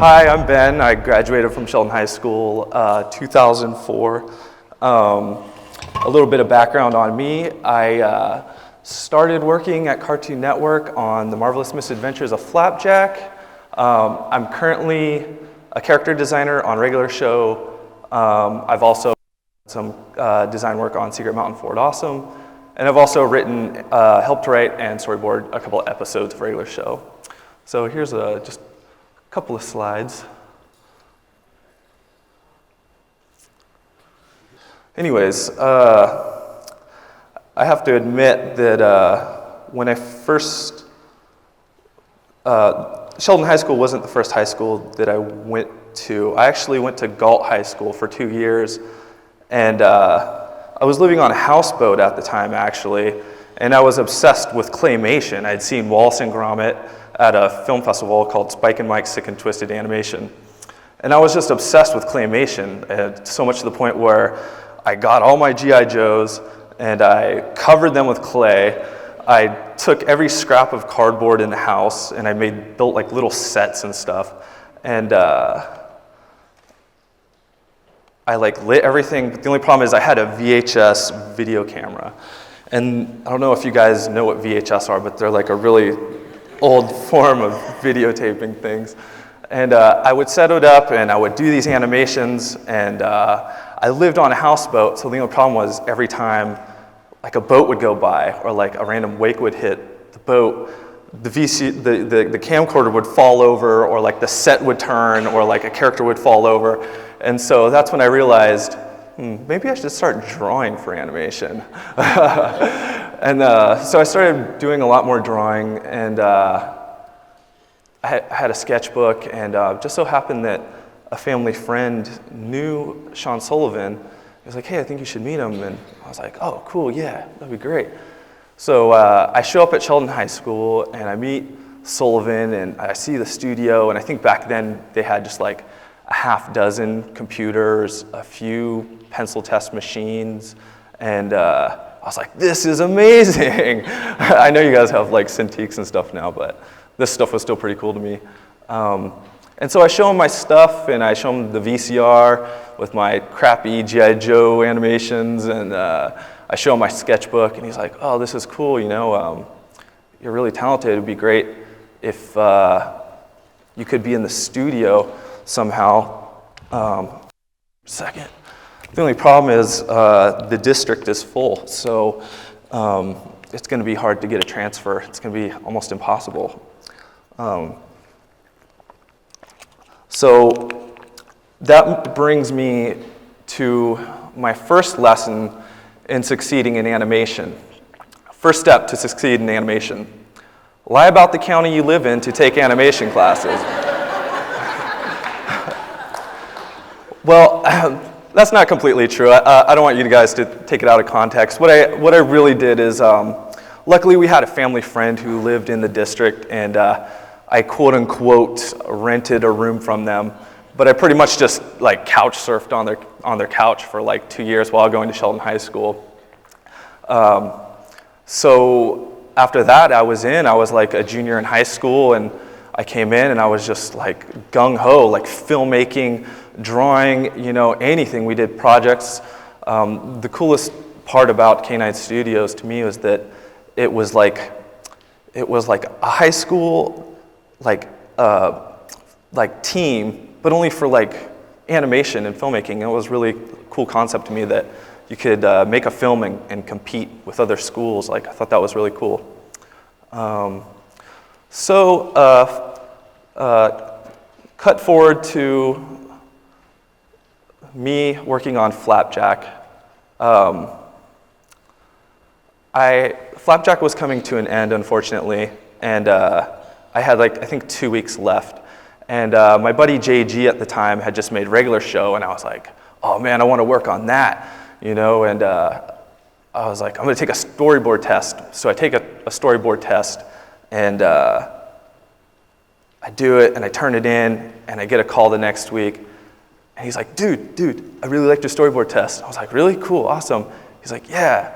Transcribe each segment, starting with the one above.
Hi, I'm Ben. I graduated from Sheldon High School 2004. A little bit of background on me. I started working at Cartoon Network on The Marvelous Misadventures of Flapjack. I'm currently a character designer on Regular Show. I've also done some design work on Secret Mountain Fort Awesome. And I've also written, helped write and storyboard a couple of episodes of Regular Show. So here's just a couple of slides. Anyways, I have to admit that when I first, Sheldon High School wasn't the first high school that I went to. I actually went to Galt High School for 2 years, and I was living on a houseboat at the time, actually, and I was obsessed with claymation. I'd seen Wallace and Gromit at a film festival called Spike and Mike's Sick and Twisted Animation. And I was just obsessed with claymation, so much to the point where I got all my G.I. Joes and I covered them with clay. I took every scrap of cardboard in the house and I built like little sets and stuff. And I lit everything. The only problem is I had a VHS video camera. And I don't know if you guys know what VHS are, but they're like a really old form of videotaping things. And I would set it up and I would do these animations, and I lived on a houseboat, so the only problem was every time like a boat would go by or like a random wake would hit the boat, the camcorder would fall over, or like the set would turn, or like a character would fall over. And so that's when I realized, maybe I should start drawing for animation. And so I started doing a lot more drawing, and I had a sketchbook, and just so happened that a family friend knew Sean Sullivan. He was like, hey, I think you should meet him. And I was like, oh, cool, yeah, that'd be great. So I show up at Sheldon High School, and I meet Sullivan, and I see the studio, and I think back then they had just like a half dozen computers, a few pencil test machines, and I was like, this is amazing. I know you guys have like Cintiqs and stuff now, but this stuff was still pretty cool to me. And so I show him my stuff, and I show him the VCR with my crappy G.I. Joe animations, and I show him my sketchbook, and he's like, oh, this is cool, you know, you're really talented. It'd be great if you could be in the studio somehow. Second. The only problem is the district is full, so it's going to be hard to get a transfer. It's going to be almost impossible. So that brings me to my first lesson in succeeding in animation. First step to succeed in animation: lie about the county you live in to take animation classes. Well, that's not completely true. I don't want you guys to take it out of context. What I really did is, luckily we had a family friend who lived in the district, and I quote unquote rented a room from them. But I pretty much just like couch surfed on their couch for like 2 years while going to Sheldon High School. So after that, I was like a junior in high school, and I came in and I was just like gung-ho, like filmmaking, drawing, you know, anything. We did projects. The coolest part about K9 Studios to me was that it was like a high school like team, but only for like animation and filmmaking. It was really a cool concept to me that you could make a film and compete with other schools. Like, I thought that was really cool. Cut forward to me working on Flapjack. Flapjack was coming to an end, unfortunately, and I had like, I think 2 weeks left. And my buddy JG at the time had just made Regular Show, and I was like, oh man, I want to work on that, you know? And I was like, I'm gonna take a storyboard test. So I take a storyboard test, and I do it, and I turn it in, and I get a call the next week. And he's like, dude, I really liked your storyboard test. I was like, really? Cool, awesome. He's like, yeah,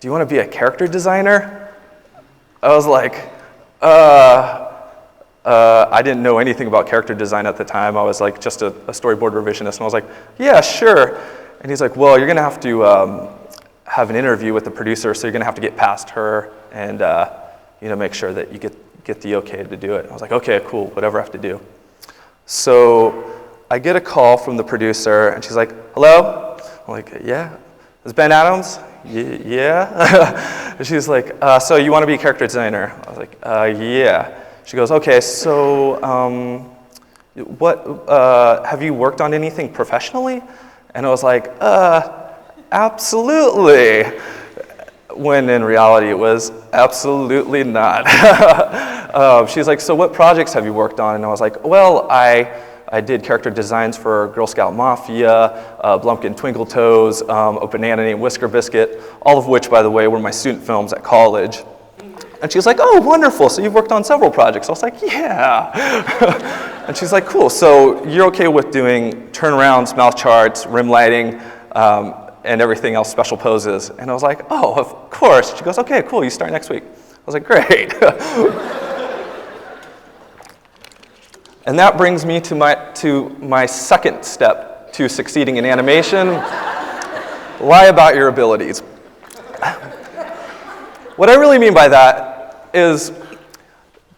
do you want to be a character designer? I was like, I didn't know anything about character design at the time. I was like just a storyboard revisionist, and I was like, yeah, sure. And he's like, well, you're gonna have to have an interview with the producer, so you're gonna have to get past her and make sure that you get the okay to do it. I was like, okay, cool, whatever I have to do. So I get a call from the producer, and she's like, hello? I'm like, yeah. Is Ben Adams? Yeah. And she's like, so you want to be a character designer? I was like, yeah. She goes, okay, so have you worked on anything professionally? And I was like, absolutely. When in reality it was absolutely not. She's like, so what projects have you worked on? And I was like, well, I did character designs for Girl Scout Mafia, Blumpkin Twinkle Toes, A Banana Named Whisker Biscuit, all of which, by the way, were my student films at college. And she was like, oh, wonderful, so you've worked on several projects. I was like, yeah. And she's like, cool, so you're okay with doing turnarounds, mouth charts, rim lighting, and everything else, special poses. And I was like, oh, of course. She goes, okay, cool, you start next week. I was like, great. And that brings me to my second step to succeeding in animation. Lie about your abilities. What I really mean by that is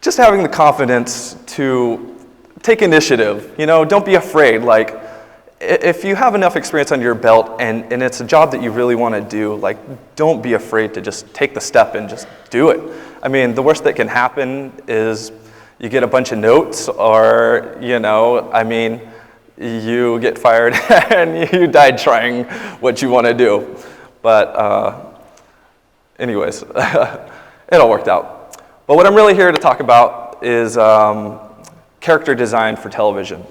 just having the confidence to take initiative. Don't be afraid. Like, if you have enough experience under your belt and it's a job that you really want to do, like, don't be afraid to just take the step and just do it. I mean, the worst that can happen is you get a bunch of notes, or, you get fired and you died trying what you want to do. But anyways, it all worked out. But what I'm really here to talk about is character design for television.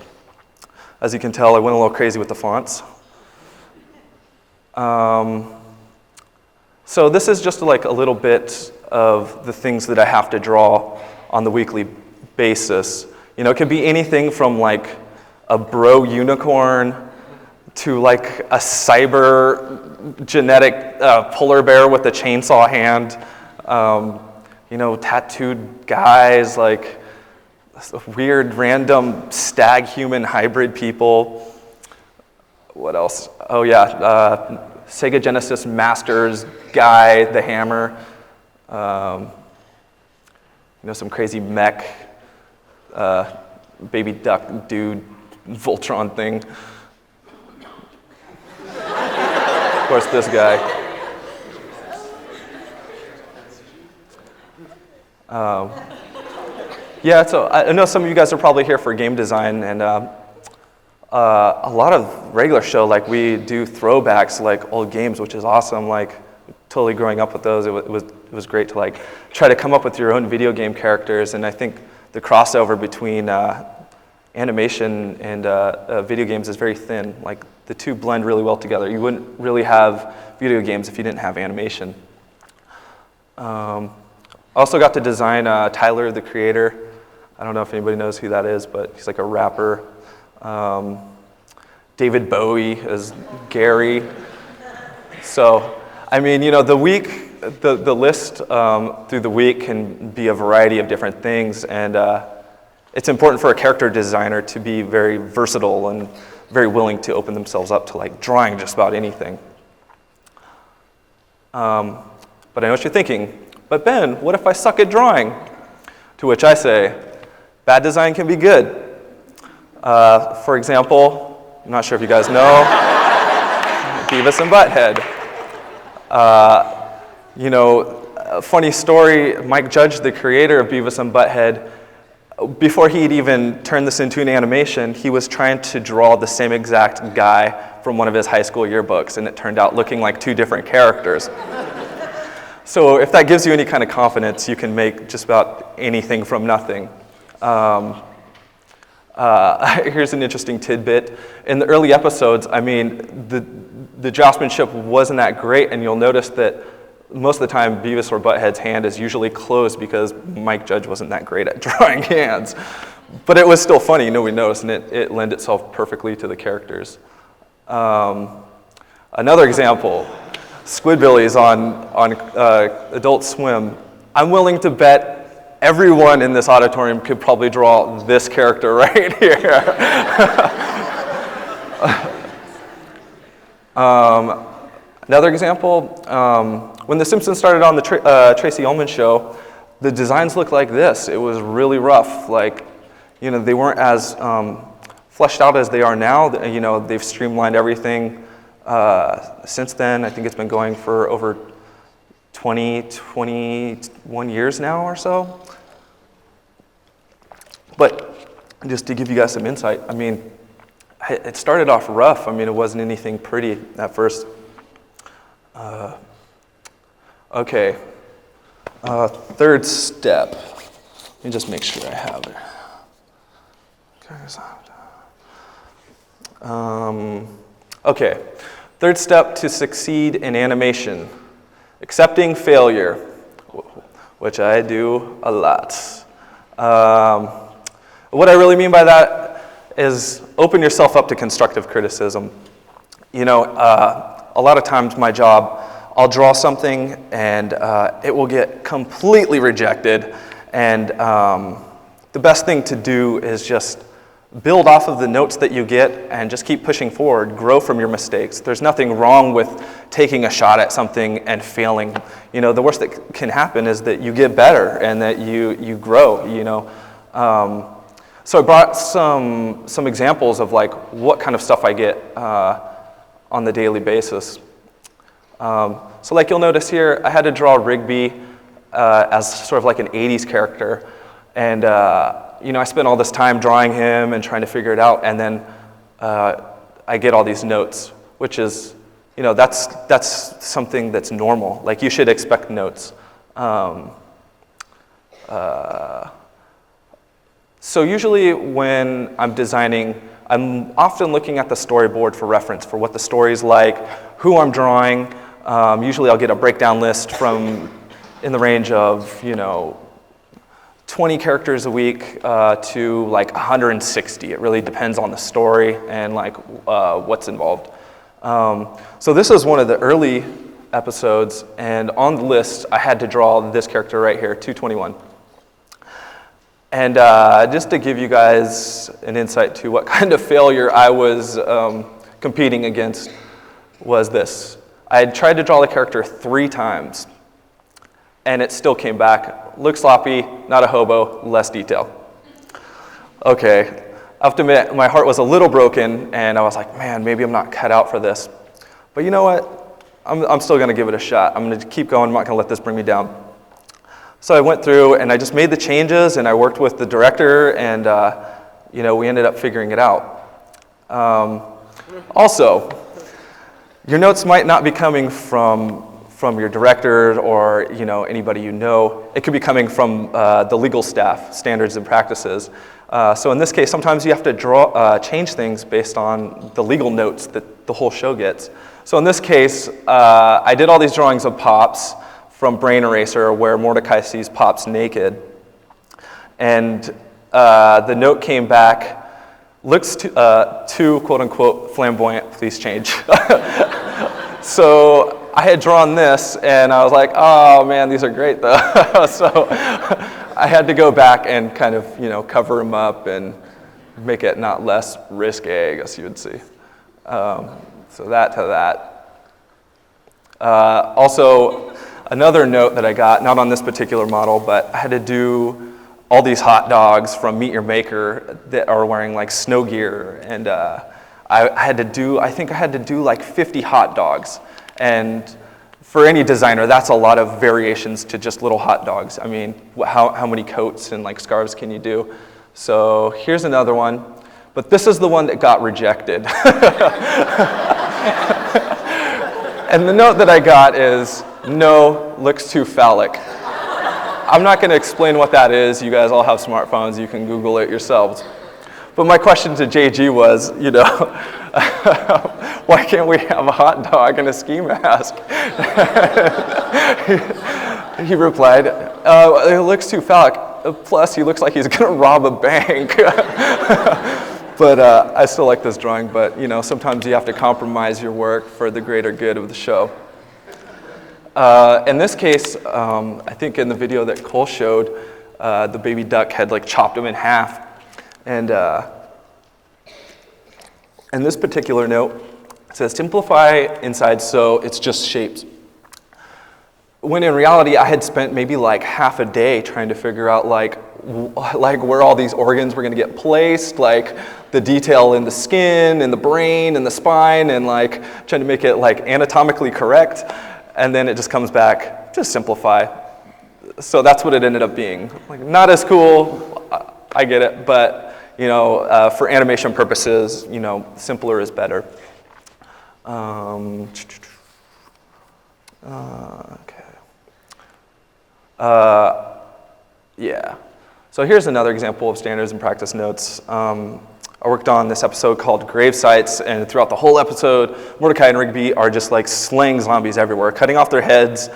As you can tell, I went a little crazy with the fonts. So this is just like a little bit of the things that I have to draw on the weekly basis. It could be anything from like a bro unicorn to like a cyber genetic polar bear with a chainsaw hand. Tattooed guys, like weird random stag human hybrid people. What else? Oh yeah, Sega Genesis Masters guy, the hammer. Some crazy mech baby duck dude Voltron thing. Of course, this guy. Yeah, so I know some of you guys are probably here for game design, and a lot of regular show, like we do throwbacks, like old games, which is awesome. Like totally growing up with those, it was great to like try to come up with your own video game characters, and I think the crossover between animation and video games is very thin. Like the two blend really well together. You wouldn't really have video games if you didn't have animation. I also got to design Tyler, the Creator. I don't know if anybody knows who that is, but he's like a rapper. David Bowie as Gary. So, I mean, the list through the week can be a variety of different things, and it's important for a character designer to be very versatile and very willing to open themselves up to like drawing just about anything. But I know what you're thinking, but Ben, what if I suck at drawing? To which I say, bad design can be good. For example, I'm not sure if you guys know, Beavis and Butthead. A funny story, Mike Judge, the creator of Beavis and Butthead, before he'd even turned this into an animation, he was trying to draw the same exact guy from one of his high school yearbooks, and it turned out looking like two different characters. So if that gives you any kind of confidence, you can make just about anything from nothing. Here's an interesting tidbit. In the early episodes, I mean, the draftsmanship wasn't that great, and you'll notice that most of the time, Beavis or Butthead's hand is usually closed because Mike Judge wasn't that great at drawing hands. But it was still funny, nobody noticed, and it lent itself perfectly to the characters. Another example, Squidbillies on Adult Swim. I'm willing to bet everyone in this auditorium could probably draw this character right here. Another example, when The Simpsons started on the Tracy Ullman show, the designs looked like this. It was really rough. Like, you know, they weren't as fleshed out as they are now. You know, they've streamlined everything since then. I think it's been going for over 21 years now or so. But just to give you guys some insight, I mean, it started off rough. I mean, it wasn't anything pretty at first. Okay, third step. Let me just make sure I have it. Okay, third step to succeed in animation. Accepting failure, which I do a lot. What I really mean by that is open yourself up to constructive criticism. You know, a lot of times my job, I'll draw something and it will get completely rejected, and the best thing to do is just build off of the notes that you get and just keep pushing forward, grow from your mistakes. There's nothing wrong with taking a shot at something and failing. You know, the worst that can happen is that you get better and that you grow, you know. So I brought some examples of like what kind of stuff I get on the daily basis. So like you'll notice here, I had to draw Rigby as sort of like an 80s character. And you know, I spent all this time drawing him and trying to figure it out, and then I get all these notes, which is, you know, that's something that's normal. Like, you should expect notes. So usually when I'm designing, I'm often looking at the storyboard for reference, for what the story's like, who I'm drawing. Usually I'll get a breakdown list from in the range of, you know, 20 characters a week to like 160. It really depends on the story and like what's involved. So this is one of the early episodes, and on the list I had to draw this character right here, 221. And just to give you guys an insight to what kind of failure I was competing against was this. I had tried to draw the character 3 times, and it still came back. Look sloppy, not a hobo, less detail. Okay, I have to admit, my heart was a little broken, and I was like, man, maybe I'm not cut out for this. But you know what? I'm still gonna give it a shot. I'm gonna keep going, I'm not gonna let this bring me down. So I went through and I just made the changes, and I worked with the director, and you know, we ended up figuring it out. Also, your notes might not be coming from your director or, you know, anybody you know. It could be coming from the legal staff, standards and practices. So in this case, sometimes you have to change things based on the legal notes that the whole show gets. So in this case, I did all these drawings of Pops from Brain Eraser, where Mordecai sees Pops naked. And the note came back, looks too, quote unquote, flamboyant, please change. So I had drawn this, and I was like, oh man, these are great though. So I had to go back and kind of, you know, cover them up and make it not less risque, I guess you would see. So that to that. Also, another note that I got, not on this particular model, but I had to do all these hot dogs from Meet Your Maker that are wearing like snow gear, and I think I had to do like 50 hot dogs. And for any designer, that's a lot of variations to just little hot dogs. I mean, how many coats and like scarves can you do? So here's another one, but this is the one that got rejected. And the note that I got is, no, looks too phallic. I'm not going to explain what that is. You guys all have smartphones. You can Google it yourselves. But my question to JG was, you know, why can't we have a hot dog and a ski mask? He replied, it looks too phallic. Plus, he looks like he's going to rob a bank. But I still like this drawing. But, you know, sometimes you have to compromise your work for the greater good of the show. In this case, I think in the video that Cole showed, the baby duck had like chopped him in half. And this particular note says, simplify inside so it's just shapes. When in reality, I had spent maybe like half a day trying to figure out like where all these organs were gonna get placed, like the detail in the skin and the brain and the spine, and like trying to make it like anatomically correct. And then it just comes back, just simplify. So that's what it ended up being. Like, not as cool, I get it, but you know, for animation purposes, you know, simpler is better. Okay. Yeah. So here's another example of standards and practice notes. I worked on this episode called Grave Sites, and throughout the whole episode, Mordecai and Rigby are just like slaying zombies everywhere, cutting off their heads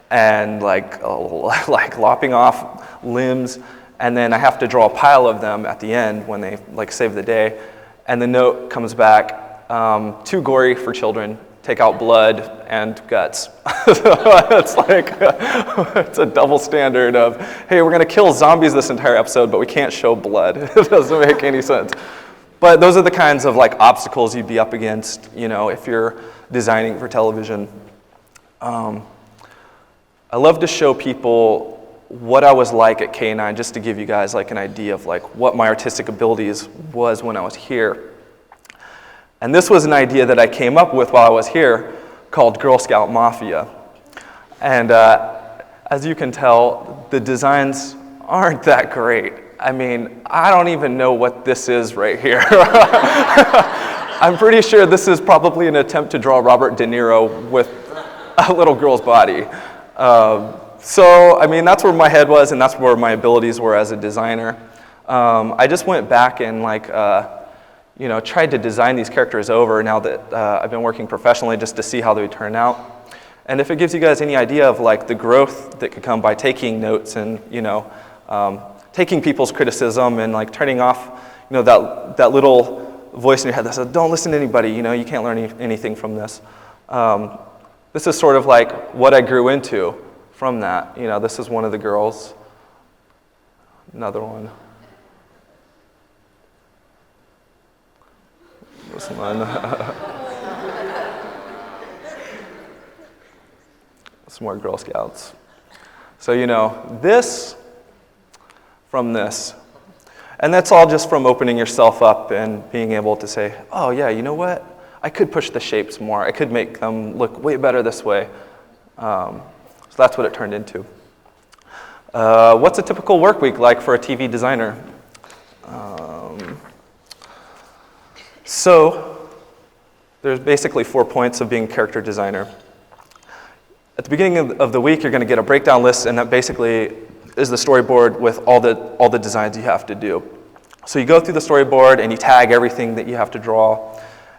and like lopping off limbs. And then I have to draw a pile of them at the end when they like save the day. And the note comes back, too gory for children. Take out blood and guts. It's like, it's a double standard of, hey, we're gonna kill zombies this entire episode, but we can't show blood. It doesn't make any sense. But those are the kinds of like obstacles you'd be up against, you know, if you're designing for television. I love to show people what I was like at K9, just to give you guys like an idea of like what my artistic abilities was when I was here. And this was an idea that I came up with while I was here called Girl Scout Mafia. And as you can tell, the designs aren't that great. I mean, I don't even know what this is right here. I'm pretty sure this is probably an attempt to draw Robert De Niro with a little girl's body. So, I mean, that's where my head was, and that's where my abilities were as a designer. I just went back and like, you know, tried to design these characters over now that I've been working professionally, just to see how they would turn out. And if it gives you guys any idea of like the growth that could come by taking notes and, you know, taking people's criticism and like turning off, you know, that little voice in your head that says, don't listen to anybody, you know, you can't learn anything from this. This is sort of like what I grew into from that. You know, this is one of the girls, another one. This one. Some more Girl Scouts. So, you know, this from this. And that's all just from opening yourself up and being able to say, oh yeah, you know what? I could push the shapes more. I could make them look way better this way. So that's what it turned into. What's a typical work week like for a TV designer? So there's basically 4 points of being a character designer. At the beginning of the week, you're going to get a breakdown list, and that basically is the storyboard with all the designs you have to do. So you go through the storyboard and you tag everything that you have to draw.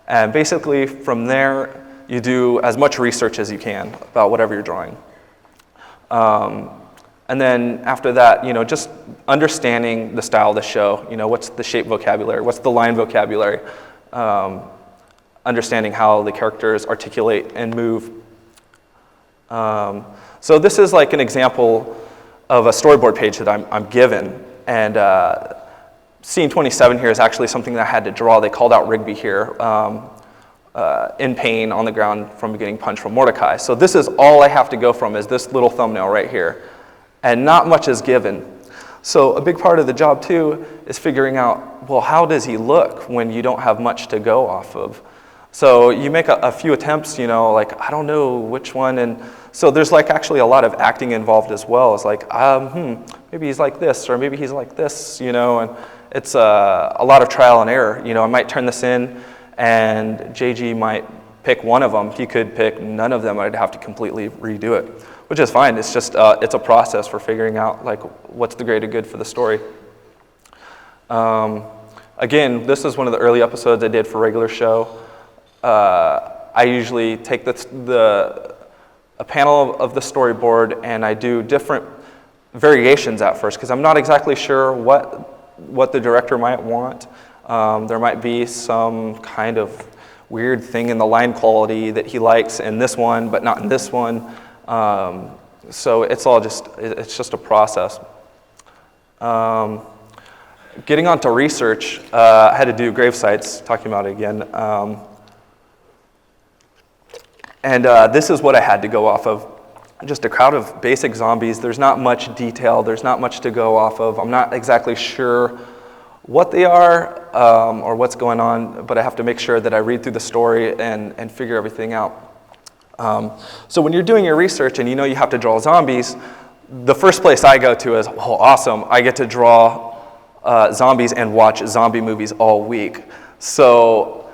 And basically from there, you do as much research as you can about whatever you're drawing. And then after that, you know, just understanding the style of the show. You know, what's the shape vocabulary? What's the line vocabulary? Understanding how the characters articulate and move. So this is like an example of a storyboard page that I'm given. And scene 27 here is actually something that I had to draw. They called out Rigby here in pain on the ground from getting punched from Mordecai. So this is all I have to go from is this little thumbnail right here. And not much is given. So a big part of the job too is figuring out, well, how does he look when you don't have much to go off of? So you make a few attempts, you know, like, I don't know which one. And so there's like actually a lot of acting involved as well. It's like, maybe he's like this, or maybe he's like this, you know, and it's a lot of trial and error. You know, I might turn this in and JG might pick one of them. He could pick none of them. I'd have to completely redo it, which is fine. It's just, it's a process for figuring out like what's the greater good for the story. Again, this is one of the early episodes I did for regular show. I usually take a panel of the storyboard and I do different variations at first because I'm not exactly sure what the director might want. There might be some kind of weird thing in the line quality that he likes in this one, but not in this one. So it's just a process. Getting onto research, I had to do grave sites, talking about it again. This is what I had to go off of. Just a crowd of basic zombies. There's not much detail. There's not much to go off of. I'm not exactly sure what they are or what's going on, but I have to make sure that I read through the story and figure everything out. So when you're doing your research and you know you have to draw zombies, the first place I go to is, oh, awesome, I get to draw zombies and watch zombie movies all week. So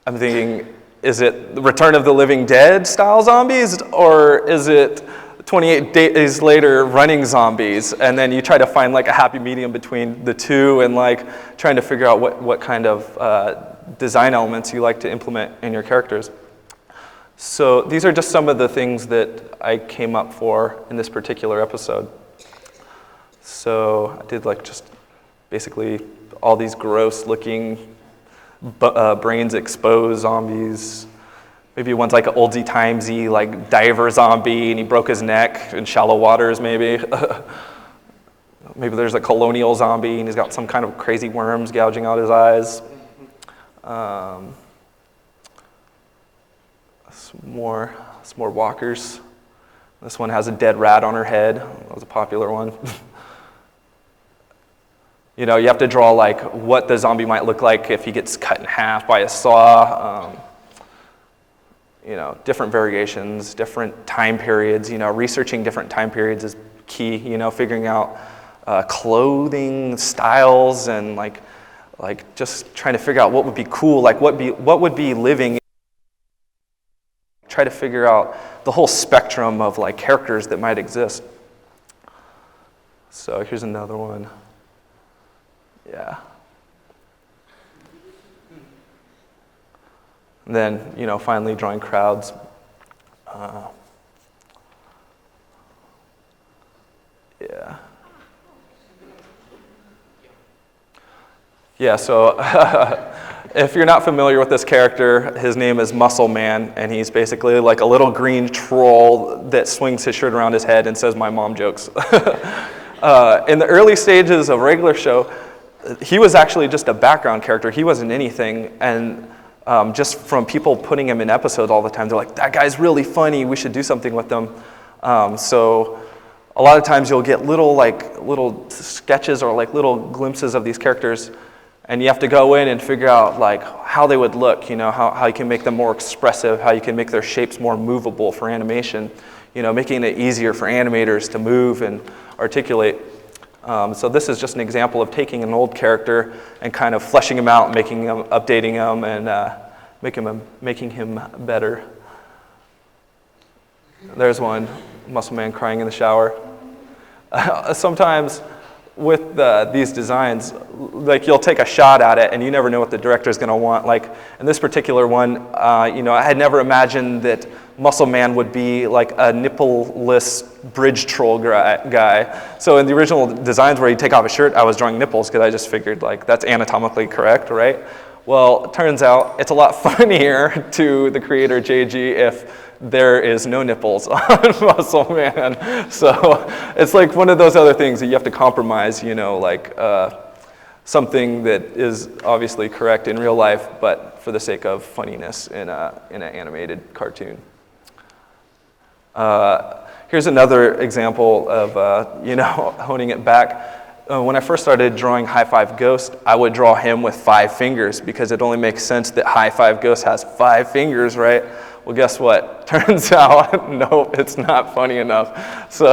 I'm thinking, is it the Return of the Living Dead style zombies, or is it 28 days later running zombies? And then you try to find like a happy medium between the two and like trying to figure out what kind of design elements you like to implement in your characters. So these are just some of the things that I came up for in this particular episode. So I did like just basically all these gross looking brains exposed zombies. Maybe one's like an oldie timesy like diver zombie and he broke his neck in shallow waters maybe. Maybe there's a colonial zombie and he's got some kind of crazy worms gouging out his eyes. Some more walkers. This one has a dead rat on her head. That was a popular one. You know, you have to draw like what the zombie might look like if he gets cut in half by a saw. You know, different variations, different time periods. You know, researching different time periods is key. You know, figuring out clothing styles and like just trying to figure out what would be cool, like what would be living. Try to figure out the whole spectrum of like characters that might exist. So here's another one. Yeah. And then, you know, finally drawing crowds. Yeah. Yeah, so if you're not familiar with this character, his name is Muscle Man, and he's basically like a little green troll that swings his shirt around his head and says, "My mom jokes." In the early stages of regular show, he was actually just a background character. He wasn't anything, and just from people putting him in episodes all the time, they're like, "That guy's really funny. We should do something with him." So a lot of times you'll get little sketches or like little glimpses of these characters, and you have to go in and figure out like how they would look. You know, how you can make them more expressive, how you can make their shapes more movable for animation. You know, making it easier for animators to move and articulate. So this is just an example of taking an old character and kind of fleshing him out, updating him, and making him better. There's one, Muscle Man crying in the shower. Sometimes with these designs, like you'll take a shot at it and you never know what the director's going to want. Like in this particular one, you know, I had never imagined that Muscle Man would be like a nipple-less bridge troll guy. So in the original designs where he'd take off his shirt, I was drawing nipples because I just figured like that's anatomically correct, right? Well, it turns out it's a lot funnier to the creator JG if there is no nipples on Muscle Man. So it's like one of those other things that you have to compromise, you know, like something that is obviously correct in real life, but for the sake of funniness in an animated cartoon. Here's another example of, you know, honing it back. When I first started drawing High Five Ghost, I would draw him with 5 fingers because it only makes sense that High Five Ghost has 5 fingers, right? Well, guess what? Turns out, nope, it's not funny enough. So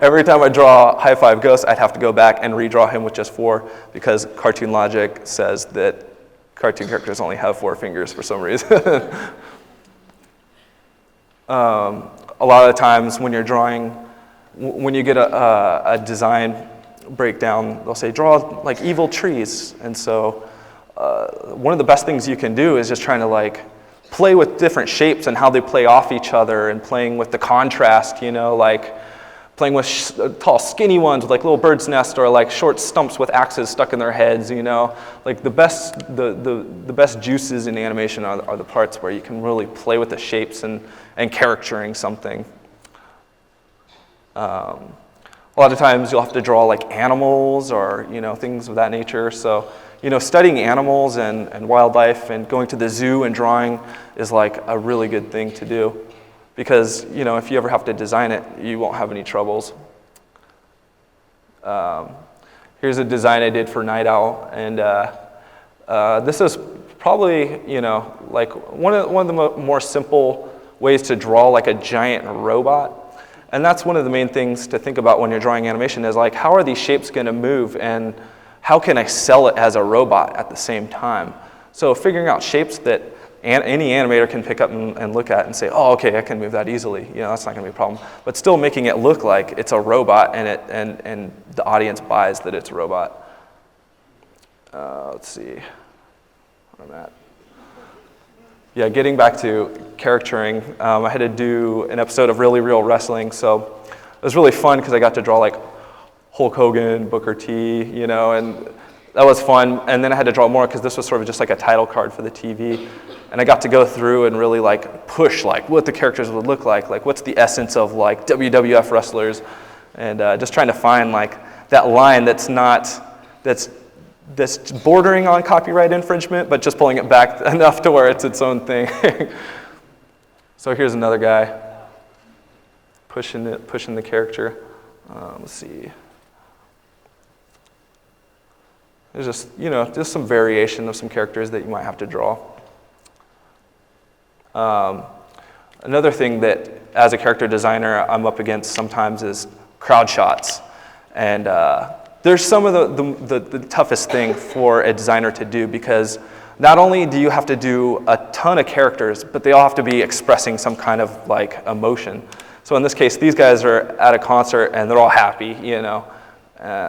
every time I draw High Five Ghost, I'd have to go back and redraw him with just 4 because cartoon logic says that cartoon characters only have 4 fingers for some reason. A lot of the times when you're drawing, when you get a design breakdown, they'll say, draw like evil trees. And so one of the best things you can do is just trying to like play with different shapes and how they play off each other and playing with the contrast, you know, like playing with tall skinny ones with like little bird's nest or like short stumps with axes stuck in their heads, you know. Like the best juices in animation are the parts where you can really play with the shapes and charactering something. A lot of times you'll have to draw like animals or, things of that nature. So, studying animals and wildlife and going to the zoo and drawing is like a really good thing to do because, if you ever have to design it, you won't have any troubles. Here's a design I did for Night Owl, and this is probably, like one of the more simple ways to draw like a giant robot. And that's one of the main things to think about when you're drawing animation is like, how are these shapes going to move and how can I sell it as a robot at the same time? So figuring out shapes that any animator can pick up and look at and say, oh, okay, I can move that easily. That's not going to be a problem. But still making it look like it's a robot and the audience buys that it's a robot. Let's see where I'm at. Yeah, getting back to charactering, I had to do an episode of Really Real Wrestling, so it was really fun because I got to draw like Hulk Hogan, Booker T, and that was fun. And then I had to draw more because this was sort of just like a title card for the TV, and I got to go through and really like push like what the characters would look like what's the essence of like WWF wrestlers, and just trying to find like that line that's bordering on copyright infringement, but just pulling it back enough to where it's its own thing. So here's another guy pushing the character. Let's see. There's just some variation of some characters that you might have to draw. Another thing that, as a character designer, I'm up against sometimes is crowd shots, and there's some of the toughest thing for a designer to do because not only do you have to do a ton of characters, but they all have to be expressing some kind of like emotion. So in this case, these guys are at a concert and they're all happy,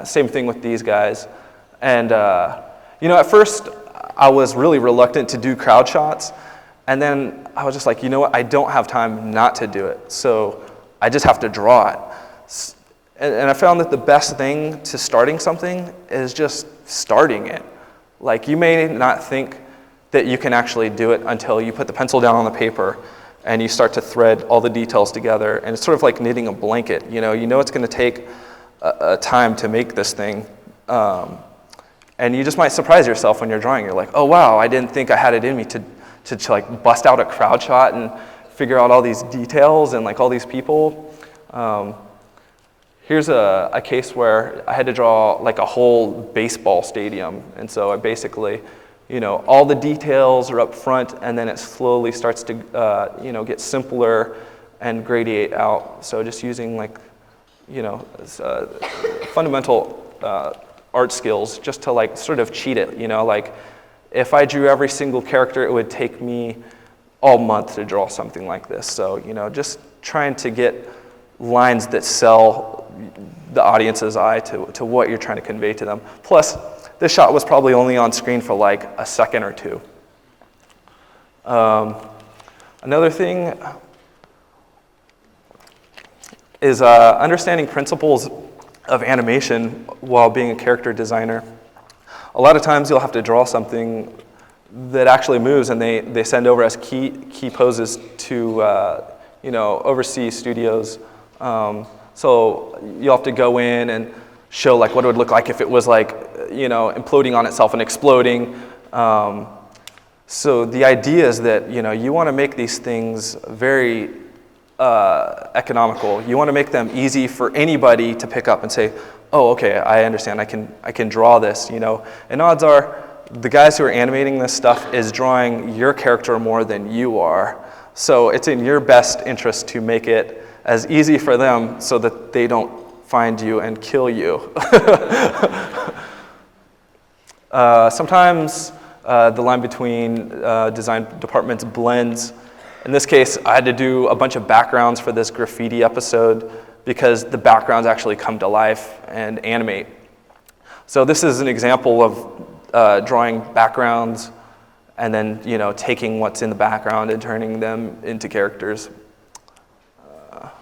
Same thing with these guys. And, at first I was really reluctant to do crowd shots. And then I was just like, what, I don't have time not to do it. So I just have to draw it. And I found that the best thing to starting something is just starting it. Like you may not think that you can actually do it until you put the pencil down on the paper and you start to thread all the details together. And it's sort of like knitting a blanket. You know it's going to take a time to make this thing. And you just might surprise yourself when you're drawing. You're like, oh wow, I didn't think I had it in me to like bust out a crowd shot and figure out all these details and like all these people. Here's a case where I had to draw like a whole baseball stadium. And so I basically, all the details are up front and then it slowly starts to, get simpler and gradiate out. So just using like, fundamental art skills just to like sort of cheat it, like if I drew every single character, it would take me all month to draw something like this. So, just trying to get lines that sell the audience's eye to what you're trying to convey to them. Plus, this shot was probably only on screen for like a second or two. Another thing is understanding principles of animation while being a character designer. A lot of times you'll have to draw something that actually moves and they send over as key poses to overseas studios. So you'll have to go in and show like what it would look like if it was like, imploding on itself and exploding. So the idea is that, you want to make these things very economical. You want to make them easy for anybody to pick up and say, oh, okay, I understand, I can draw this, And odds are the guys who are animating this stuff is drawing your character more than you are. So it's in your best interest to make it as easy for them so that they don't find you and kill you. Sometimes the line between design departments blends. In this case, I had to do a bunch of backgrounds for this graffiti episode because the backgrounds actually come to life and animate. So this is an example of drawing backgrounds and then taking what's in the background and turning them into characters. Let's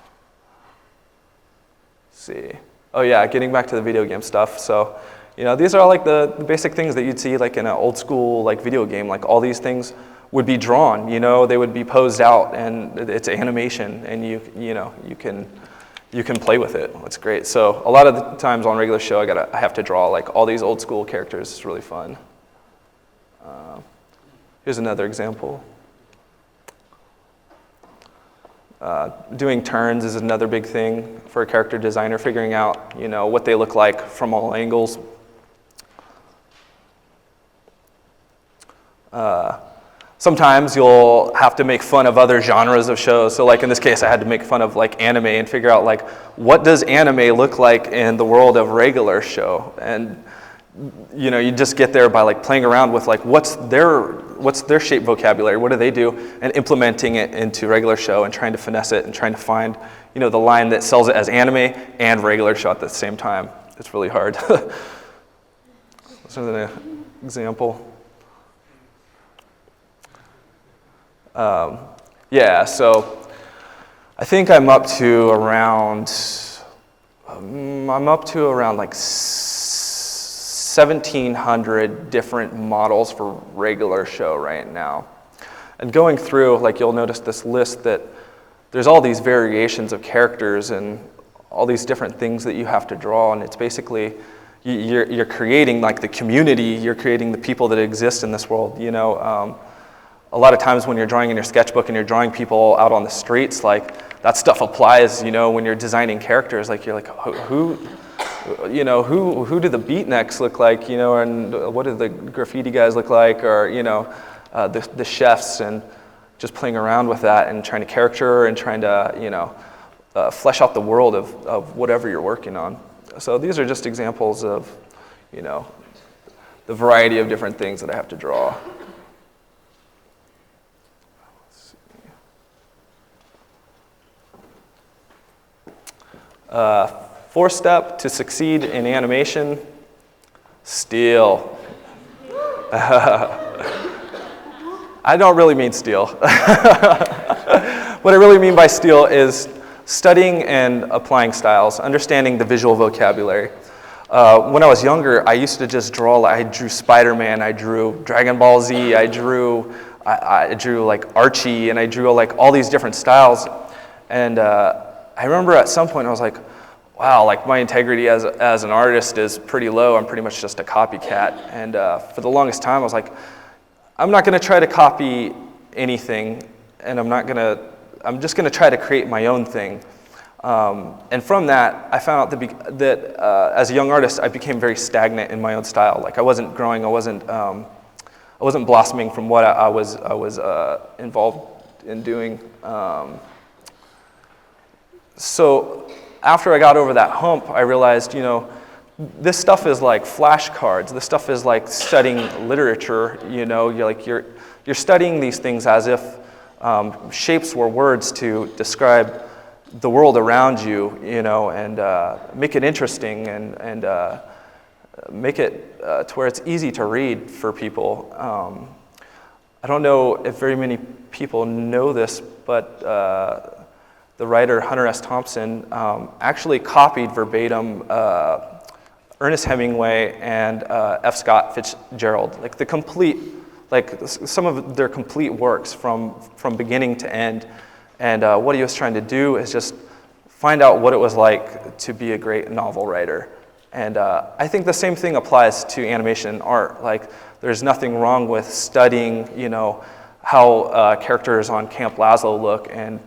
see. Oh yeah, getting back to the video game stuff. So these are like the basic things that you'd see like in an old school like video game. Like all these things would be drawn. They would be posed out, and it's animation, and you can you can play with it. It's great. So a lot of the times on regular show, I have to draw like all these old school characters. It's really fun. Here's another example. Doing turns is another big thing for a character designer, figuring out, what they look like from all angles. Sometimes you'll have to make fun of other genres of shows. So like in this case, I had to make fun of like anime and figure out like, what does anime look like in the world of regular show? And you just get there by like playing around with like, what's their shape vocabulary? What do they do? And implementing it into regular show and trying to finesse it and trying to find, the line that sells it as anime and regular show at the same time. It's really hard. This is an example. So I think I'm up to around like 1,700 different models for regular show right now. And going through, like you'll notice this list that there's all these variations of characters and all these different things that you have to draw, and it's basically, you're creating like the community, you're creating the people that exist in this world, A lot of times when you're drawing in your sketchbook and you're drawing people out on the streets, like that stuff applies, when you're designing characters. Like you're like, who do the beatniks look like, and what do the graffiti guys look like, or the chefs, and just playing around with that and trying to character and trying to flesh out the world of whatever you're working on. So these are just examples of the variety of different things that I have to draw. Fourth step to succeed in animation, steal. I don't really mean steal. What I really mean by steal is studying and applying styles, understanding the visual vocabulary. When I was younger, I used to just draw. I drew Spider-Man, I drew Dragon Ball Z, I drew like Archie, and I drew like all these different styles. And I remember at some point I was like, wow, like my integrity as an artist is pretty low. I'm pretty much just a copycat. And for the longest time I was like, I'm not gonna try to copy anything, and I'm just gonna try to create my own thing. And from that, I found out that as a young artist, I became very stagnant in my own style. Like I wasn't growing, I wasn't blossoming from what I was involved in doing. So after I got over that hump, I realized, this stuff is like flashcards. This stuff is like studying literature. You're studying these things as if shapes were words to describe the world around you, and make it interesting and make it to where it's easy to read for people. I don't know if very many people know this, but the writer Hunter S. Thompson actually copied verbatim Ernest Hemingway and F. Scott Fitzgerald, some of their complete works from beginning to end. And what he was trying to do is just find out what it was like to be a great novel writer. And I think the same thing applies to animation and art. Like, there's nothing wrong with studying, how characters on Camp Lazlo look and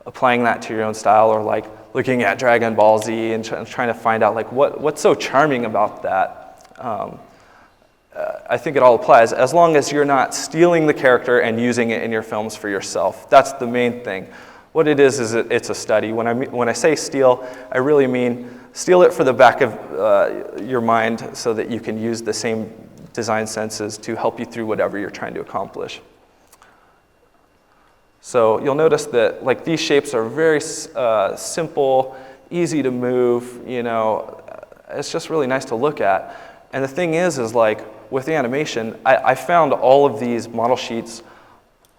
applying that to your own style, or like looking at Dragon Ball Z and trying to find out like what's so charming about that. I think it all applies as long as you're not stealing the character and using it in your films for yourself. That's the main thing. What it is it's a study. When I say steal, I really mean steal it for the back of your mind so that you can use the same design senses to help you through whatever you're trying to accomplish. So you'll notice that like these shapes are very simple, easy to move, it's just really nice to look at. And the thing is like with animation, I found all of these model sheets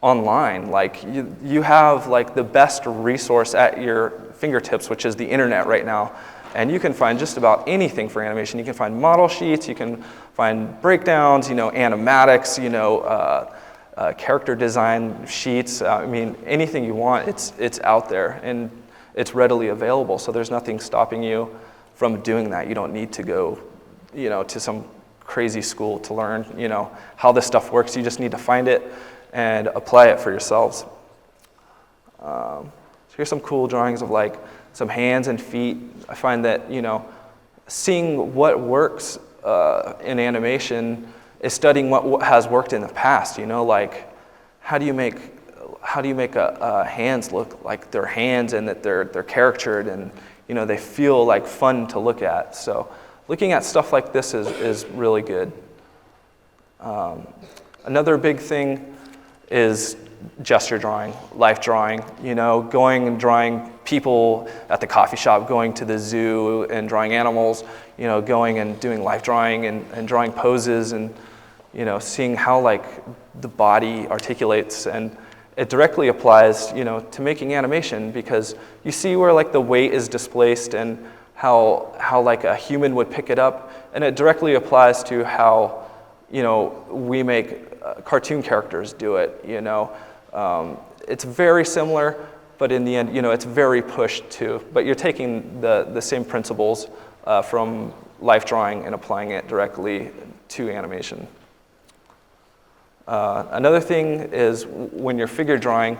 online. Like you have like the best resource at your fingertips, which is the internet right now. And you can find just about anything for animation. You can find model sheets, you can find breakdowns, animatics, character design sheets. I mean, anything you want, it's out there. And it's readily available. So there's nothing stopping you from doing that. You don't need to go, to some crazy school to learn, how this stuff works. You just need to find it and apply it for yourselves. So here's some cool drawings of like some hands and feet. I find that, seeing what works in animation is studying what has worked in the past. Like how do you make hands look like they're hands and that they're caricatured and they feel like fun to look at. So looking at stuff like this is really good. Another big thing is gesture drawing, life drawing, going and drawing people at the coffee shop, going to the zoo and drawing animals, going and doing life drawing and drawing poses and, seeing how like the body articulates. And it directly applies, to making animation because you see where like the weight is displaced and how like a human would pick it up. And it directly applies to how, we make cartoon characters do it, It's very similar, but in the end, it's very pushed too. But you're taking the same principles from life drawing and applying it directly to animation. Another thing is when you're figure drawing,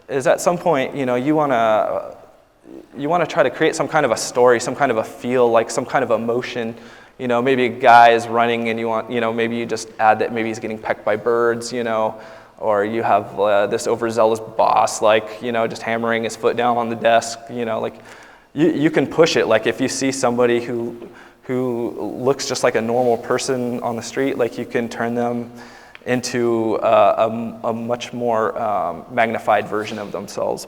is at some point, you want to try to create some kind of a story, some kind of a feel, like some kind of emotion. Maybe a guy is running and you want, maybe you just add that maybe he's getting pecked by birds, or you have this overzealous boss, like, just hammering his foot down on the desk, like you can push it. Like if you see somebody who looks just like a normal person on the street, like you can turn them into a much more magnified version of themselves.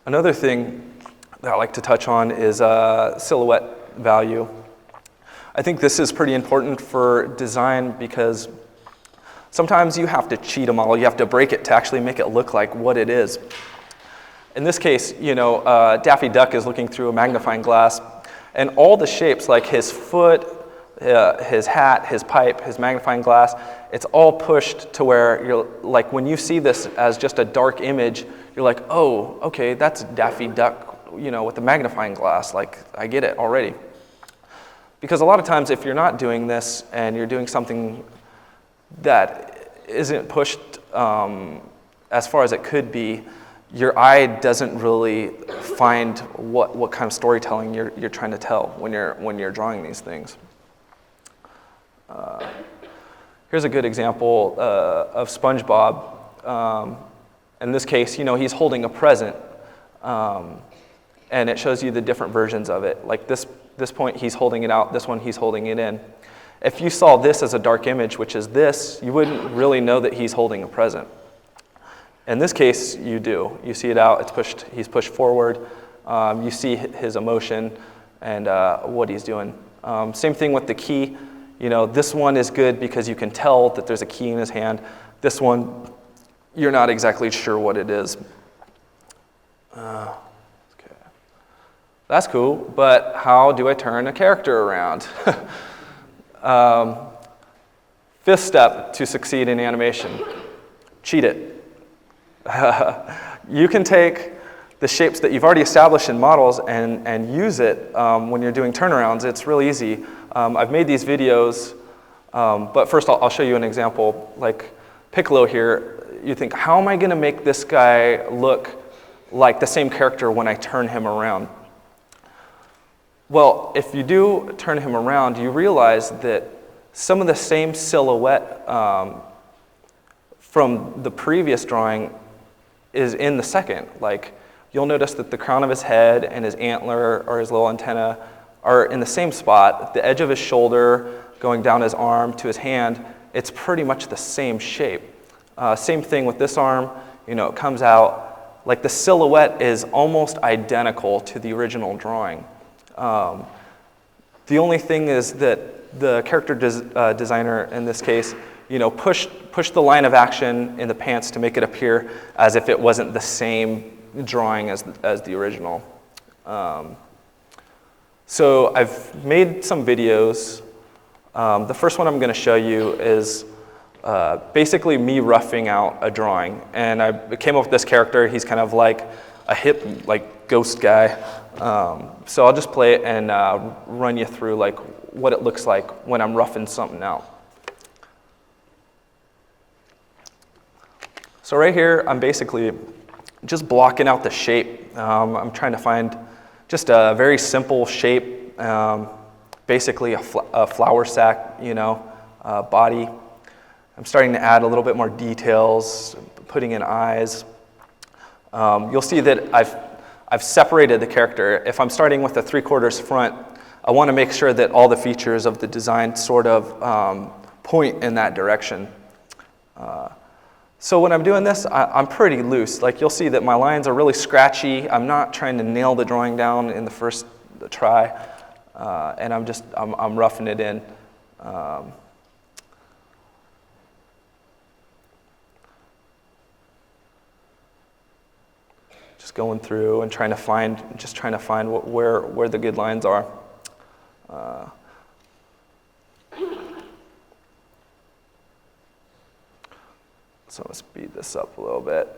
Another thing that I like to touch on is silhouette value. I think this is pretty important for design because sometimes you have to cheat a model. You have to break it to actually make it look like what it is. In this case, Daffy Duck is looking through a magnifying glass, and all the shapes, like his foot, his hat, his pipe, his magnifying glass, it's all pushed to where you're like, when you see this as just a dark image, you're like, oh, okay, that's Daffy Duck, with the magnifying glass. Like, I get it already. Because a lot of times, if you're not doing this and you're doing something that isn't pushed as far as it could be, your eye doesn't really find what kind of storytelling you're trying to tell when you're drawing these things. Here's a good example of SpongeBob. In this case, he's holding a present, and it shows you the different versions of it. Like this point, he's holding it out. This one, he's holding it in. If you saw this as a dark image, which is this, you wouldn't really know that he's holding a present. In this case, you do. You see it out, it's pushed, he's pushed forward. You see his emotion and what he's doing. Same thing with the key. This one is good because you can tell that there's a key in his hand. This one, you're not exactly sure what it is. Okay. That's cool, but how do I turn a character around? Fifth step to succeed in animation, cheat it. You can take the shapes that you've already established in models and use it when you're doing turnarounds. It's really easy. I've made these videos, but first I'll show you an example. Like Piccolo here, you think, how am I going to make this guy look like the same character when I turn him around? Well, if you do turn him around, you realize that some of the same silhouette from the previous drawing is in the second. Like, you'll notice that the crown of his head and his antler or his little antenna are in the same spot. The edge of his shoulder going down his arm to his hand, it's pretty much the same shape. Same thing with this arm, it comes out, like the silhouette is almost identical to the original drawing. The only thing is that the character designer in this case, push the line of action in the pants to make it appear as if it wasn't the same drawing as the original. So I've made some videos. The first one I'm going to show you is basically me roughing out a drawing. And I came up with this character. He's kind of like a hip, like ghost guy. So I'll just play it and run you through like what it looks like when I'm roughing something out. So right here, I'm basically just blocking out the shape. I'm trying to find just a very simple shape, basically a flour sack, you know, body. I'm starting to add a little bit more details, putting in eyes. You'll see that I've separated the character. If I'm starting with a 3/4 front, I want to make sure that all the features of the design sort of point in that direction. So when I'm doing this, I'm pretty loose. Like you'll see that my lines are really scratchy. I'm not trying to nail the drawing down in the first try, and I'm roughing it in. Just going through and trying to find where the good lines are. So let's speed this up a little bit.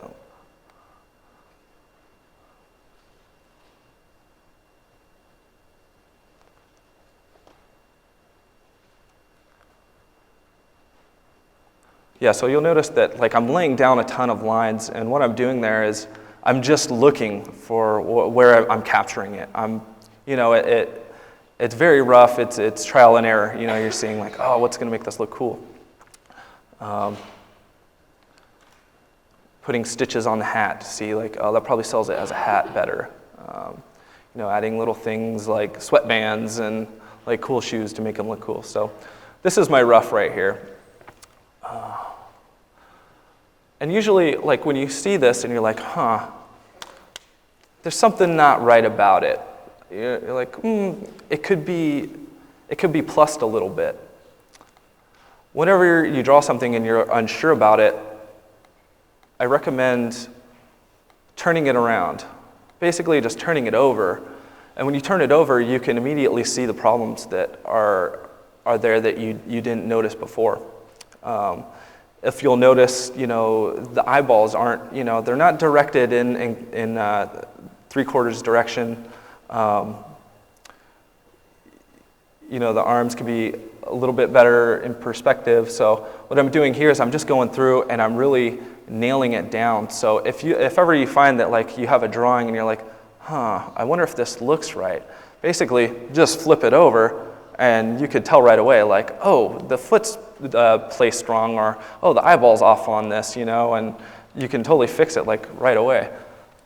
Yeah, so you'll notice that like I'm laying down a ton of lines, and what I'm doing there is I'm just looking for where I'm capturing it. You know, it's very rough. It's trial and error. You know, you're seeing like, oh, what's going to make this look cool? Putting stitches on the hat to see like, oh, that probably sells it as a hat better. You know, adding little things like sweatbands and like cool shoes to make them look cool. So this is my rough right here. And usually, like when you see this and you're like, huh, there's something not right about it. You're like, it could be plussed a little bit. Whenever you draw something and you're unsure about it, I recommend turning it around. Basically, just turning it over. And when you turn it over, you can immediately see the problems that are there that you didn't notice before. If you'll notice, you know, the eyeballs aren't, you know, they're not directed in 3/4 direction. You know, the arms can be a little bit better in perspective. So what I'm doing here is I'm just going through and I'm really nailing it down. So if ever you find that like you have a drawing and you're like, huh, I wonder if this looks right. Basically, just flip it over and you could tell right away like, oh, the foot's placed wrong, or oh, the eyeball's off on this, you know, and you can totally fix it like right away.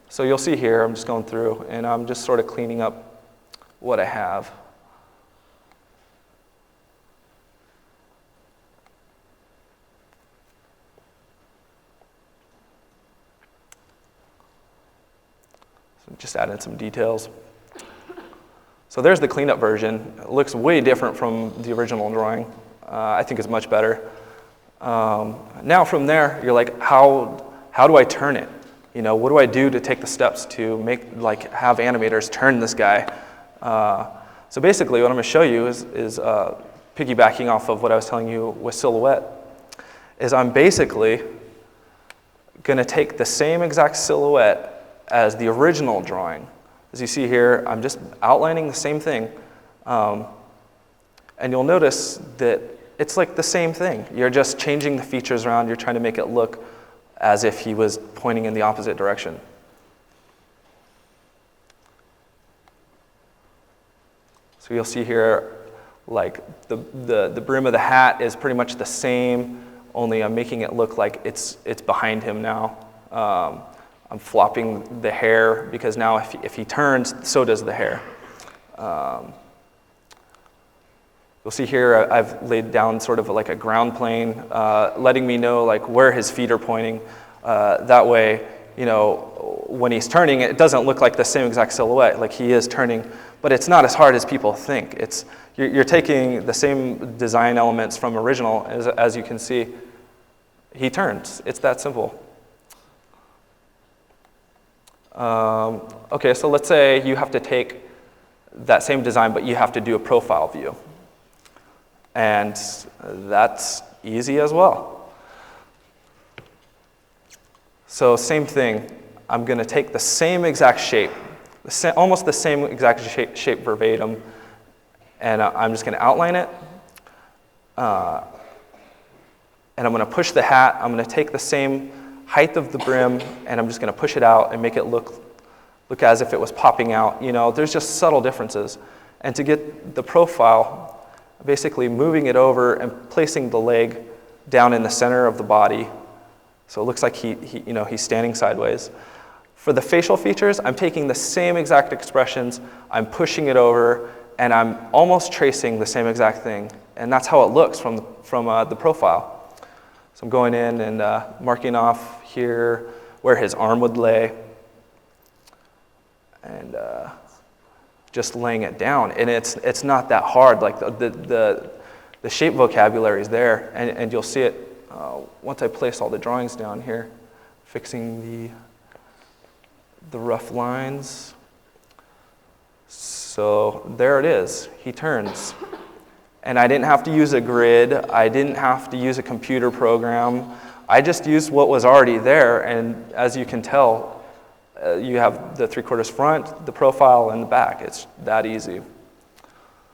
So you'll see here, I'm just going through and I'm just sort of cleaning up what I have. So just adding some details. So there's the cleanup version. It looks way different from the original drawing. I think it's much better. Now from there, you're like, how do I turn it? You know, what do I do to take the steps to have animators turn this guy? So basically, what I'm going to show you is piggybacking off of what I was telling you with silhouette, is I'm basically going to take the same exact silhouette as the original drawing. As you see here, I'm just outlining the same thing. And you'll notice that it's like the same thing. You're just changing the features around. You're trying to make it look as if he was pointing in the opposite direction. So you'll see here, like the brim of the hat is pretty much the same, only I'm making it look like it's behind him now. I'm flopping the hair because now if he turns, so does the hair. You'll see here I've laid down sort of like a ground plane, letting me know like where his feet are pointing. That way, you know, when he's turning, it doesn't look like the same exact silhouette. Like he is turning, but it's not as hard as people think. You're taking the same design elements from original, as you can see. He turns. It's that simple. Okay, so let's say you have to take that same design, but you have to do a profile view. And that's easy as well. So same thing, I'm gonna take the same exact shape, almost the same exact shape verbatim, and I'm just gonna outline it, and I'm gonna push the hat, I'm gonna take the same height of the brim, and I'm just gonna push it out and make it look as if it was popping out. You know, there's just subtle differences. And to get the profile, basically moving it over and placing the leg down in the center of the body, so it looks like he's standing sideways. For the facial features, I'm taking the same exact expressions, I'm pushing it over, and I'm almost tracing the same exact thing. And that's how it looks from the profile. So I'm going in and marking off here where his arm would lay, and just laying it down. And it's not that hard. Like the shape vocabulary is there, and you'll see it once I place all the drawings down here, fixing the rough lines. So there it is. He turns. And I didn't have to use a grid. I didn't have to use a computer program. I just used what was already there. And as you can tell, you have the 3/4 front, the profile, and the back. It's that easy.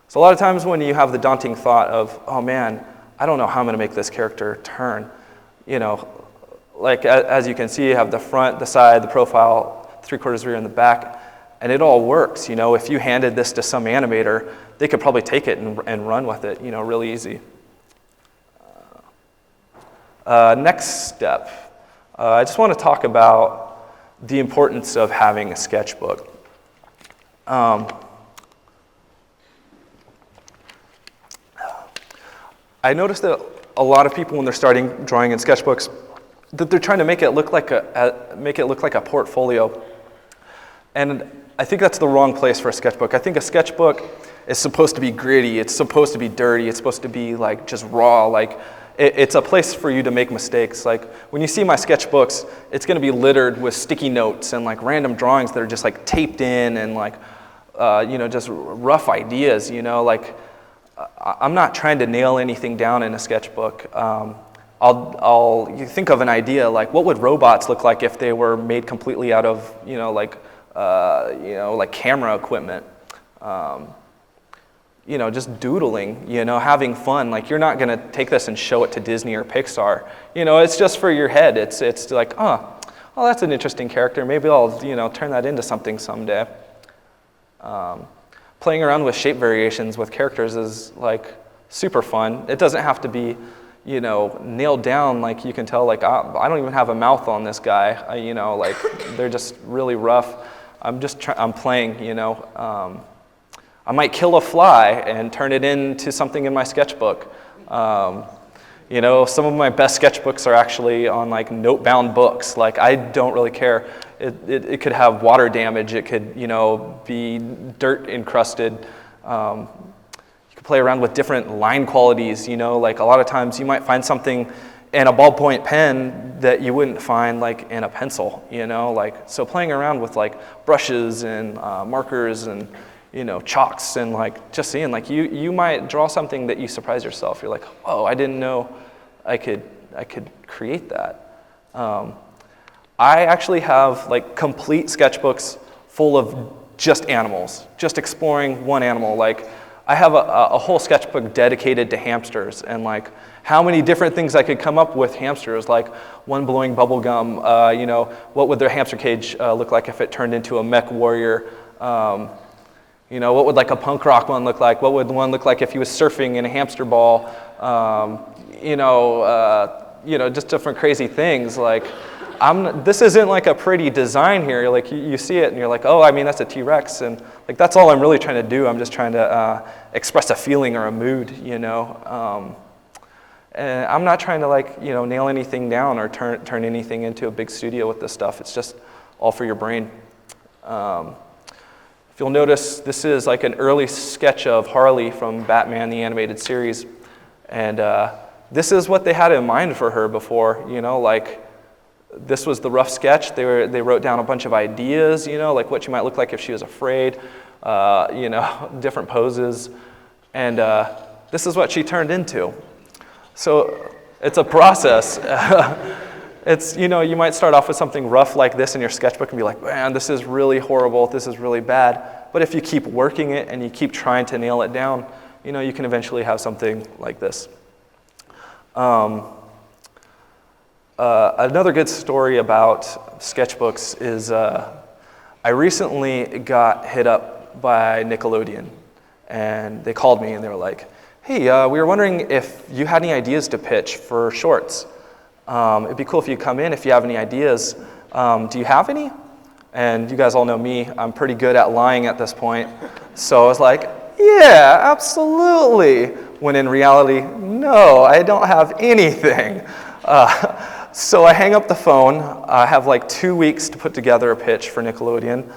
So a lot of times when you have the daunting thought of, oh man, I don't know how I'm going to make this character turn. You know, like as you can see, you have the front, the side, the profile, 3/4 rear, and the back. And it all works. You know, if you handed this to some animator, they could probably take it and run with it, you know, really easy. Next step, I just want to talk about the importance of having a sketchbook. I noticed that a lot of people, when they're starting drawing in sketchbooks, that they're trying to make it look like a portfolio. And I think that's the wrong place for a sketchbook. I think a sketchbook is supposed to be gritty, it's supposed to be dirty, it's supposed to be like just raw, like it's a place for you to make mistakes. Like when you see my sketchbooks, it's gonna be littered with sticky notes and like random drawings that are just like taped in and like, you know, just rough ideas, you know, like I'm not trying to nail anything down in a sketchbook. You think of an idea like what would robots look like if they were made completely out of, you know, like camera equipment, you know, just doodling, you know, having fun. Like you're not gonna take this and show it to Disney or Pixar. You know, it's just for your head. It's like, oh, that's an interesting character. Maybe I'll, you know, turn that into something someday. Playing around with shape variations with characters is like super fun. It doesn't have to be, you know, nailed down. Like you can tell, like I don't even have a mouth on this guy. You know, like they're just really rough. I'm playing, you know. I might kill a fly and turn it into something in my sketchbook. You know, some of my best sketchbooks are actually on like note-bound books. Like I don't really care. It could have water damage. It could, you know, be dirt encrusted. You could play around with different line qualities. You know, like a lot of times you might find something in a ballpoint pen that you wouldn't find like in a pencil, you know, like, so playing around with like brushes and markers and, you know, chalks and like just seeing, like you might draw something that you surprise yourself. You're like, whoa, I didn't know I could create that. I actually have like complete sketchbooks full of just animals, just exploring one animal. Like I have a whole sketchbook dedicated to hamsters and like how many different things I could come up with hamsters, like one blowing bubble gum, you know, what would their hamster cage look like if it turned into a mech warrior? You know, what would like a punk rock one look like? What would one look like if he was surfing in a hamster ball? You know, just different crazy things. Like, this isn't like a pretty design here. Like you see it and you're like, oh, I mean, that's a T-Rex. And like, that's all I'm really trying to do. I'm just trying to express a feeling or a mood, you know. And I'm not trying to like, you know, nail anything down or turn anything into a big studio with this stuff. It's just all for your brain. If you'll notice, this is like an early sketch of Harley from Batman, the animated series. And this is what they had in mind for her before, you know, like this was the rough sketch. They wrote down a bunch of ideas, you know, like what she might look like if she was afraid, you know, different poses. And this is what she turned into. So it's a process. It's, you know, you might start off with something rough like this in your sketchbook and be like, man, this is really horrible, this is really bad. But if you keep working it and you keep trying to nail it down, you know, you can eventually have something like this. Another good story about sketchbooks is I recently got hit up by Nickelodeon, and they called me and they were like, hey, we were wondering if you had any ideas to pitch for shorts. It'd be cool if you come in if you have any ideas. Do you have any? And you guys all know me, I'm pretty good at lying at this point. So I was like, yeah, absolutely. When in reality, no, I don't have anything. So I hang up the phone. I have like 2 weeks to put together a pitch for Nickelodeon.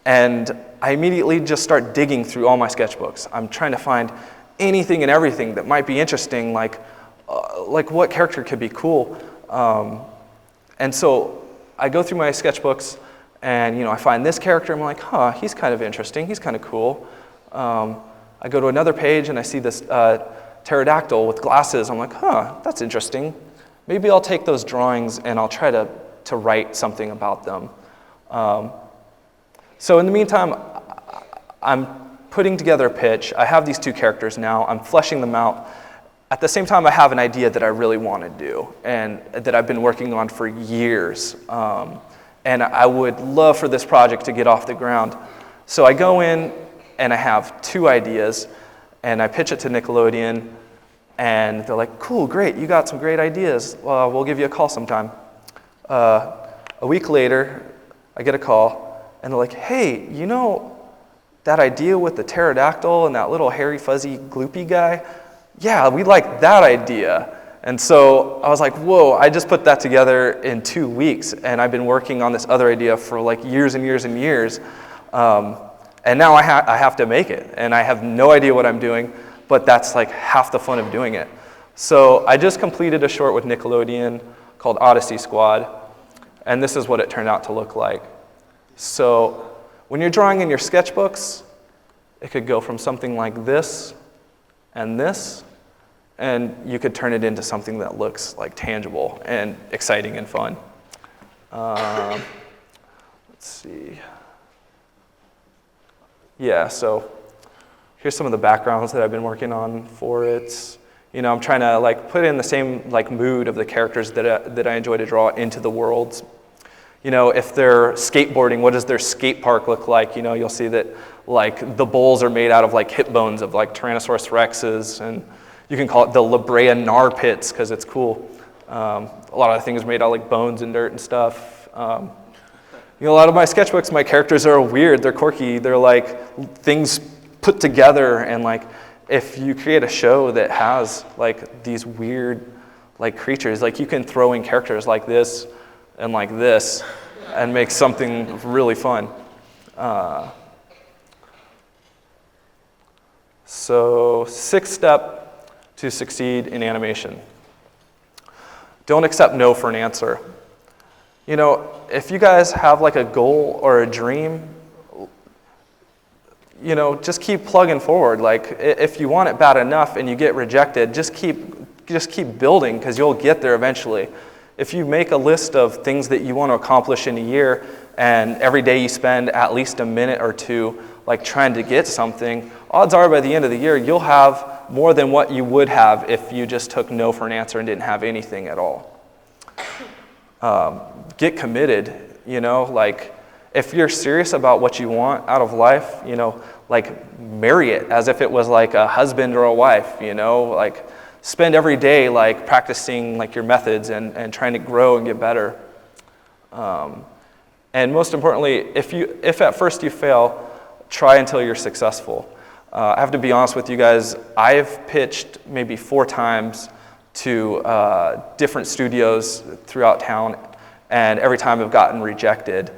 And I immediately just start digging through all my sketchbooks. I'm trying to find anything and everything that might be interesting, like what character could be cool. And so I go through my sketchbooks and, you know, I find this character, I'm like, huh, he's kind of interesting, he's kind of cool. I go to another page and I see this pterodactyl with glasses. I'm like, huh, that's interesting. Maybe I'll take those drawings and I'll try to write something about them. So in the meantime, I'm putting together a pitch. I have these two characters now. I'm fleshing them out. At the same time, I have an idea that I really want to do and that I've been working on for years. And I would love for this project to get off the ground. So I go in and I have two ideas and I pitch it to Nickelodeon and they're like, cool, great, you got some great ideas. Well, we'll give you a call sometime. A week later, I get a call and they're like, hey, you know that idea with the pterodactyl and that little hairy, fuzzy, gloopy guy? Yeah, we like that idea. And so I was like, whoa, I just put that together in 2 weeks, and I've been working on this other idea for like years and years and years. And now I have to make it, and I have no idea what I'm doing, but that's like half the fun of doing it. So I just completed a short with Nickelodeon called Odyssey Squad, and this is what it turned out to look like. So when you're drawing in your sketchbooks, it could go from something like this and this, and you could turn it into something that looks like tangible and exciting and fun. Let's see. Yeah, so here's some of the backgrounds that I've been working on for it. You know, I'm trying to like put in the same like mood of the characters that I enjoy to draw into the worlds. You know, if they're skateboarding, what does their skate park look like? You know, you'll see that like the bowls are made out of like hip bones of like Tyrannosaurus rexes, and you can call it the La Brea Gnar pits because it's cool. A lot of the things are made out of like bones and dirt and stuff. You know, a lot of my sketchbooks, my characters are weird, they're quirky, they're like things put together, and like if you create a show that has like these weird like creatures, like you can throw in characters like this and like this and make something really fun. So 6th step to succeed in animation. Don't accept no for an answer. You know, if you guys have like a goal or a dream, you know, just keep plugging forward. Like if you want it bad enough and you get rejected, just keep building because you'll get there eventually. If you make a list of things that you want to accomplish in a year and every day you spend at least a minute or two like trying to get something, odds are by the end of the year you'll have more than what you would have if you just took no for an answer and didn't have anything at all. Get committed, you know, like if you're serious about what you want out of life, you know, like marry it as if it was like a husband or a wife, you know, like spend every day like practicing like your methods and trying to grow and get better. And most importantly, if at first you fail, try until you're successful. I have to be honest with you guys, I've pitched maybe 4 times to different studios throughout town, and every time I've gotten rejected.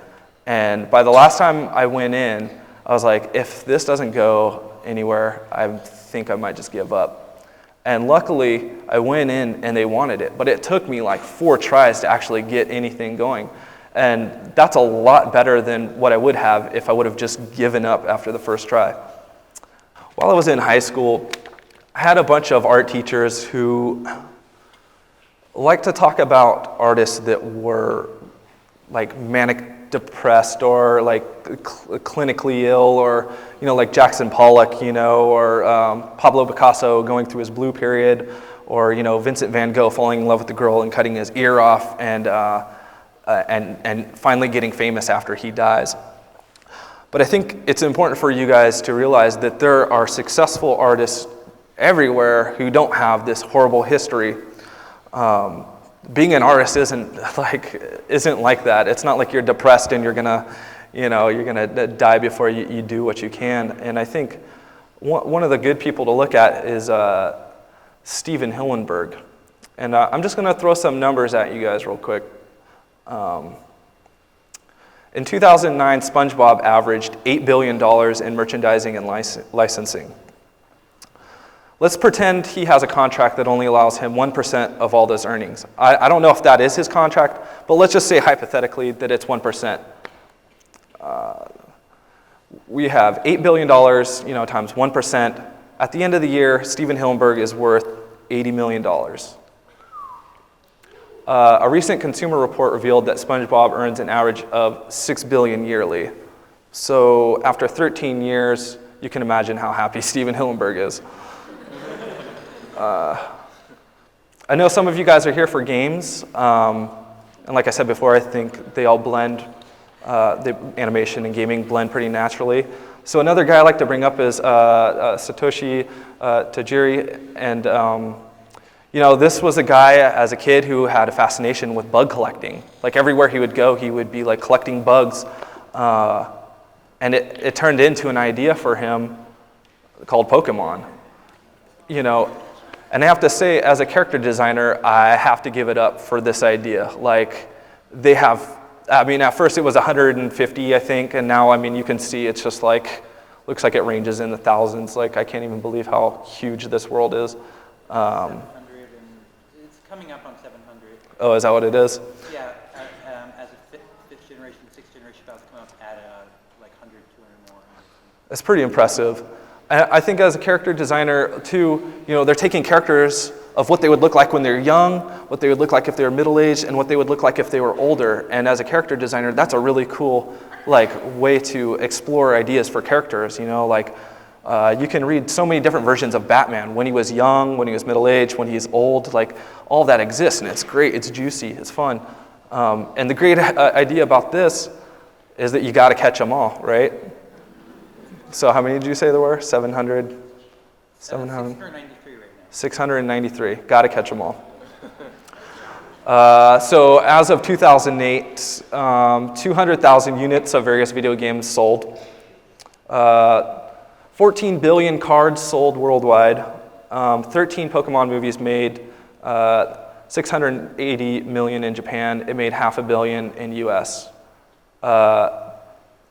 And by the last time I went in, I was like, if this doesn't go anywhere, I think I might just give up. And luckily, I went in and they wanted it, but it took me like 4 tries to actually get anything going. And that's a lot better than what I would have if I would have just given up after the first try. While I was in high school, I had a bunch of art teachers who like to talk about artists that were like manic depressed or like clinically ill, or like Jackson Pollock, or Pablo Picasso going through his blue period, or Vincent van Gogh falling in love with the girl and cutting his ear off, and finally getting famous after he dies. But I think it's important for you guys to realize that there are successful artists everywhere who don't have this horrible history. Being an artist isn't like that. It's not like you're depressed and you're gonna die before you do what you can. And I think one of the good people to look at is Steven Hillenburg. And I'm just gonna throw some numbers at you guys real quick. In 2009, SpongeBob averaged $8 billion in merchandising and licensing. Let's pretend he has a contract that only allows him 1% of all those earnings. I don't know if that is his contract, but let's just say hypothetically that it's 1%. We have $8 billion, times 1%. At the end of the year, Steven Hillenburg is worth $80 million. A recent consumer report revealed that SpongeBob earns an average of $6 billion yearly. So after 13 years, you can imagine how happy Steven Hillenburg is. I know some of you guys are here for games, and like I said before, I think they all blend, the animation and gaming blend pretty naturally. So another guy I like to bring up is Satoshi Tajiri, and this was a guy as a kid who had a fascination with bug collecting. Like everywhere he would go, he would be like collecting bugs, and it turned into an idea for him called Pokemon. And I have to say, as a character designer, I have to give it up for this idea. Like, at first it was 150, I think, and now, you can see it's just like, looks like it ranges in the thousands. Like, I can't even believe how huge this world is. 700, and it's coming up on 700. Oh, is that what it is? Yeah, as a fifth generation, sixth generation about to come up at like 100, 200 more. That's pretty impressive. I think as a character designer, too, they're taking characters of what they would look like when they're young, what they would look like if they were middle-aged, and what they would look like if they were older. And as a character designer, that's a really cool way to explore ideas for characters. You can read so many different versions of Batman, when he was young, when he was middle-aged, when he's old. Like, all of that exists, and it's great, it's juicy, it's fun. And the great idea about this is that you got to catch them all, right? So how many did you say there were? 700? 693 right now. 693. Got to catch them all. So as of 2008, 200,000 units of various video games sold. 14 billion cards sold worldwide. 13 Pokemon movies made. 680 million in Japan. It made $500 million in US.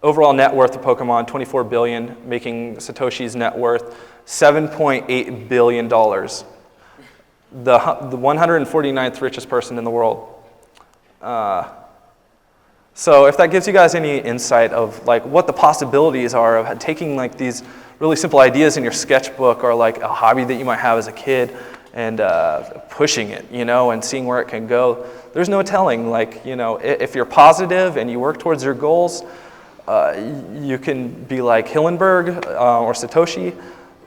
Overall net worth of Pokemon, $24 billion, making Satoshi's net worth $7.8 billion. The 149th richest person in the world. So if that gives you guys any insight of what the possibilities are of taking these really simple ideas in your sketchbook, or a hobby that you might have as a kid, and pushing it, and seeing where it can go, there's no telling. If you're positive and you work towards your goals, you can be like Hillenburg or Satoshi,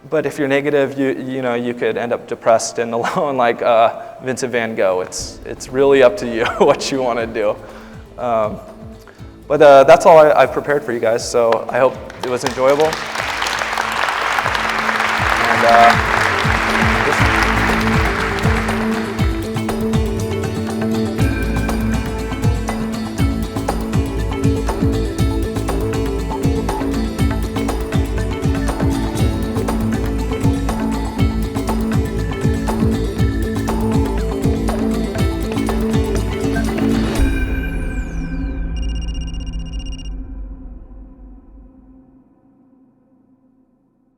but if you're negative, you could end up depressed and alone like Vincent van Gogh. It's really up to you what you want to do. But that's all I've prepared for you guys, so I hope it was enjoyable. And